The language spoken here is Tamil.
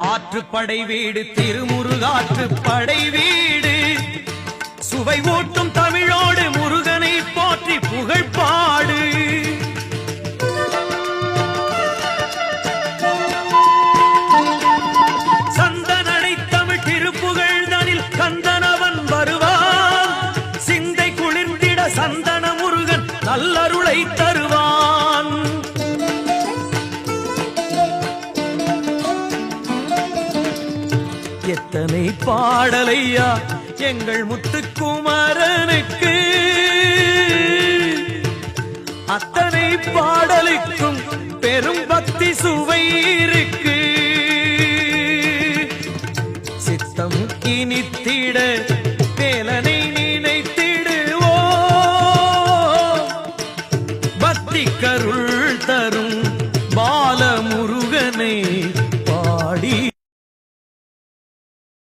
ஆற்றுப்படை வீடு திருமுருகாற்றுப்படை வீடு சுவை ஊட்டும் தமிழோடு முருகனை போற்றி புகழ் பாடு. சந்தனடை தமிழ் திருப்புகழ் தனில் கந்தனவன் வருவான். சிந்தை குளிர்ந்திட சந்தன முருகன் நல்லருளை தருவான். எத்தனை பாடலையா எங்கள் முத்துக்குமரனுக்கு, அத்தனை பாடலுக்கும் பெரும் பக்தி சுவை இருக்கு. சித்தம் இனித்திட